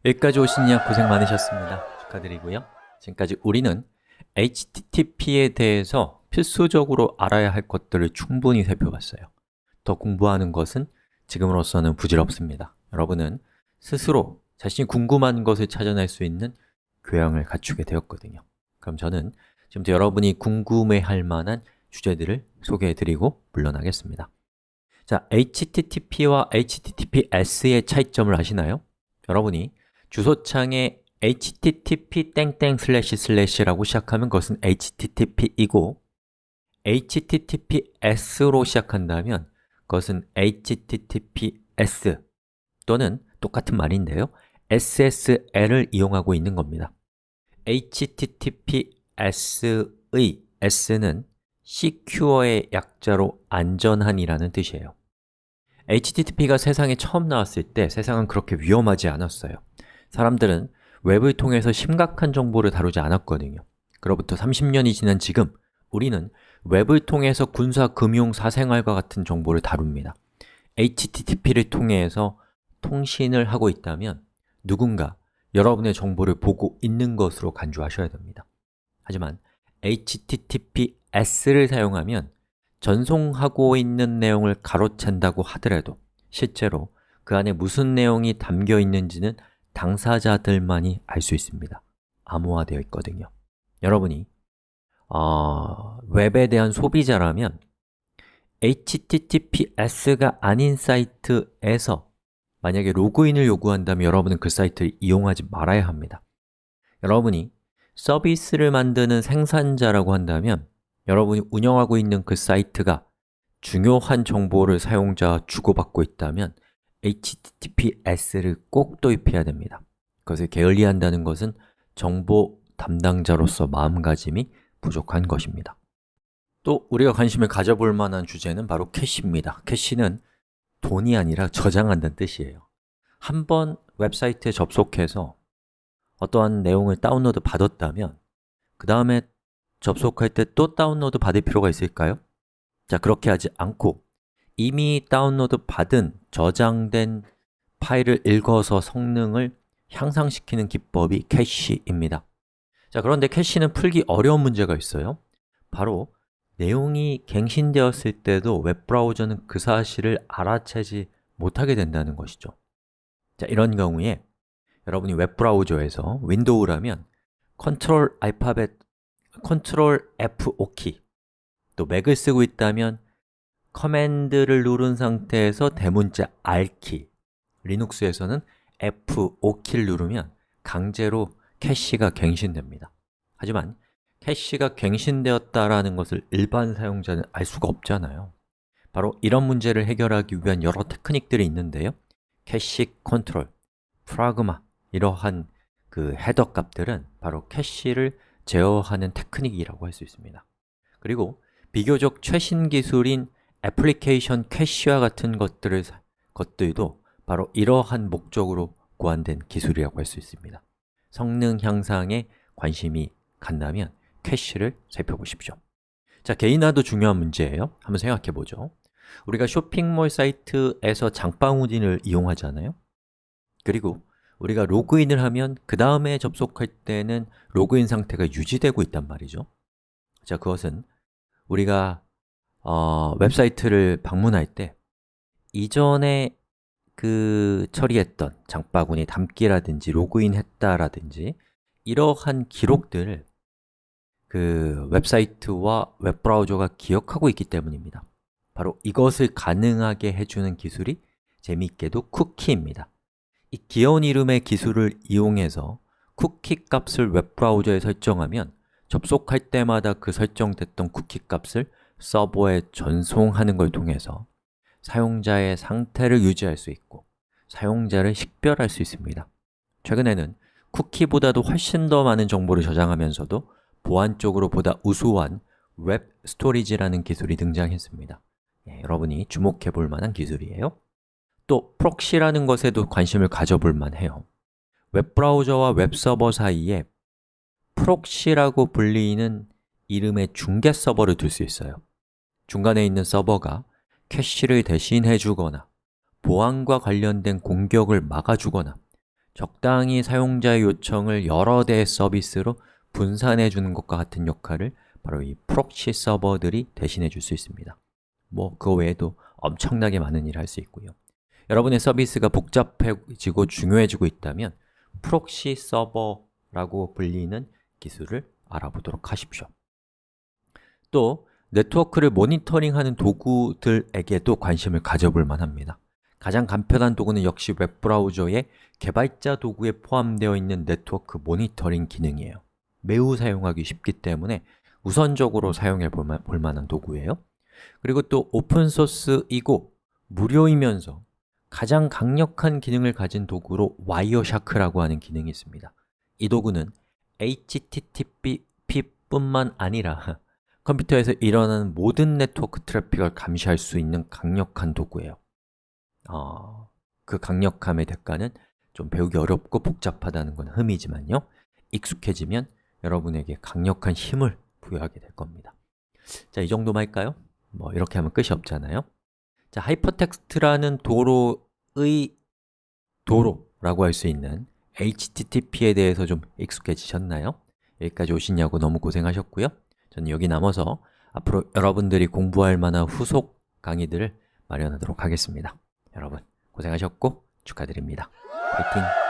여기까지 오시냐 고생 많으셨습니다. 축하드리고요. 지금까지 우리는 HTTP에 대해서 필수적으로 알아야 할 것들을 충분히 살펴봤어요. 더 공부하는 것은 지금으로서는 부질없습니다. 여러분은 스스로 자신이 궁금한 것을 찾아낼 수 있는 교양을 갖추게 되었거든요. 그럼 저는 지금부터 여러분이 궁금해할 만한 주제들을 소개해드리고 물러나겠습니다. 자, HTTP와 HTTPS의 차이점을 아시나요? 여러분이 주소창에 http 라고 시작하면 그것은 HTTP이고 HTTPS로 시작한다면 그것은 HTTPS 또는 똑같은 말인데요 SSL을 이용하고 있는 겁니다. HTTPS의 S는 Secure의 약자로 안전한이라는 뜻이에요. HTTP가 세상에 처음 나왔을 때 세상은 그렇게 위험하지 않았어요. 사람들은 웹을 통해서 심각한 정보를 다루지 않았거든요. 그로부터 30년이 지난 지금 우리는 웹을 통해서 군사, 금융, 사생활과 같은 정보를 다룹니다. HTTP를 통해서 통신을 하고 있다면 누군가 여러분의 정보를 보고 있는 것으로 간주하셔야 됩니다. 하지만 HTTPS를 사용하면 전송하고 있는 내용을 가로챈다고 하더라도 실제로 그 안에 무슨 내용이 담겨 있는지는 당사자들만이 알 수 있습니다. 암호화되어 있거든요. 여러분이 웹에 대한 소비자라면 HTTPS가 아닌 사이트에서 만약에 로그인을 요구한다면 여러분은 그 사이트를 이용하지 말아야 합니다. 여러분이 서비스를 만드는 생산자라고 한다면 여러분이 운영하고 있는 그 사이트가 중요한 정보를 사용자와 주고받고 있다면 HTTPS를 꼭 도입해야 됩니다. 그것을 게을리한다는 것은 정보 담당자로서 마음가짐이 부족한 것입니다. 또 우리가 관심을 가져볼 만한 주제는 바로 캐시입니다. 캐시는 돈이 아니라 저장한다는 뜻이에요. 한번 웹사이트에 접속해서 어떠한 내용을 다운로드 받았다면 그 다음에 접속할 때 또 다운로드 받을 필요가 있을까요? 자, 그렇게 하지 않고 이미 다운로드 받은 저장된 파일을 읽어서 성능을 향상시키는 기법이 캐시입니다. 자, 그런데 캐시는 풀기 어려운 문제가 있어요. 바로 내용이 갱신되었을 때도 웹브라우저는 그 사실을 알아채지 못하게 된다는 것이죠. 자, 이런 경우에 여러분이 웹브라우저에서 윈도우라면 컨트롤 알파벳, 컨트롤 F5키 또 맥을 쓰고 있다면 커맨드를 누른 상태에서 대문자 R키 리눅스에서는 F5키를 누르면 강제로 캐시가 갱신됩니다. 하지만 캐시가 갱신되었다라는 것을 일반 사용자는 알 수가 없잖아요. 바로 이런 문제를 해결하기 위한 여러 테크닉들이 있는데요 캐시 컨트롤, 프라그마 이러한 그 헤더 값들은 바로 캐시를 제어하는 테크닉이라고 할 수 있습니다. 그리고 비교적 최신 기술인 애플리케이션 캐시와 같은 것들도 바로 이러한 목적으로 고안된 기술이라고 할 수 있습니다. 성능 향상에 관심이 간다면 캐시를 살펴보십시오. 자, 개인화도 중요한 문제예요. 한번 생각해 보죠. 우리가 쇼핑몰 사이트에서 장바구니를 이용하잖아요. 그리고 우리가 로그인을 하면 그 다음에 접속할 때는 로그인 상태가 유지되고 있단 말이죠. 자, 그것은 우리가 웹사이트를 방문할 때 이전에 그 처리했던 장바구니 담기라든지 로그인 했다라든지 이러한 기록들을 그 웹사이트와 웹브라우저가 기억하고 있기 때문입니다. 바로 이것을 가능하게 해주는 기술이 재미있게도 쿠키입니다. 이 귀여운 이름의 기술을 이용해서 쿠키 값을 웹브라우저에 설정하면 접속할 때마다 그 설정됐던 쿠키 값을 서버에 전송하는 걸 통해서 사용자의 상태를 유지할 수 있고 사용자를 식별할 수 있습니다. 최근에는 쿠키보다도 훨씬 더 많은 정보를 저장하면서도 보안적으로 보다 우수한 웹 스토리지라는 기술이 등장했습니다. 여러분이 주목해 볼 만한 기술이에요. 또 프록시라는 것에도 관심을 가져볼 만해요. 웹브라우저와 웹서버 사이에 프록시라고 불리는 이름의 중개 서버를 둘 수 있어요. 중간에 있는 서버가 캐시를 대신해 주거나 보안과 관련된 공격을 막아주거나 적당히 사용자의 요청을 여러 대의 서비스로 분산해 주는 것과 같은 역할을 바로 이 프록시 서버들이 대신해 줄 수 있습니다. 그 외에도 엄청나게 많은 일을 할 수 있고요. 여러분의 서비스가 복잡해지고 중요해지고 있다면 프록시 서버라고 불리는 기술을 알아보도록 하십시오. 또 네트워크를 모니터링하는 도구들에게도 관심을 가져볼 만합니다. 가장 간편한 도구는 역시 웹브라우저의 개발자 도구에 포함되어 있는 네트워크 모니터링 기능이에요. 매우 사용하기 쉽기 때문에 우선적으로 사용해 볼 만한 도구예요. 그리고 또 오픈소스이고 무료이면서 가장 강력한 기능을 가진 도구로 와이어샤크라고 하는 기능이 있습니다. 이 도구는 HTTP뿐만 아니라 컴퓨터에서 일어나는 모든 네트워크 트래픽을 감시할 수 있는 강력한 도구예요. 그 강력함의 대가는 좀 배우기 어렵고 복잡하다는 건 흠이지만요, 익숙해지면 여러분에게 강력한 힘을 부여하게 될 겁니다. 자, 이 정도만 할까요? 이렇게 하면 끝이 없잖아요. 자, 하이퍼텍스트라는 도로의 도로라고 할 수 있는 HTTP에 대해서 좀 익숙해지셨나요? 여기까지 오시냐고 너무 고생하셨고요. 저는 여기 남아서 앞으로 여러분들이 공부할 만한 후속 강의들을 마련하도록 하겠습니다. 여러분 고생하셨고 축하드립니다. 화이팅!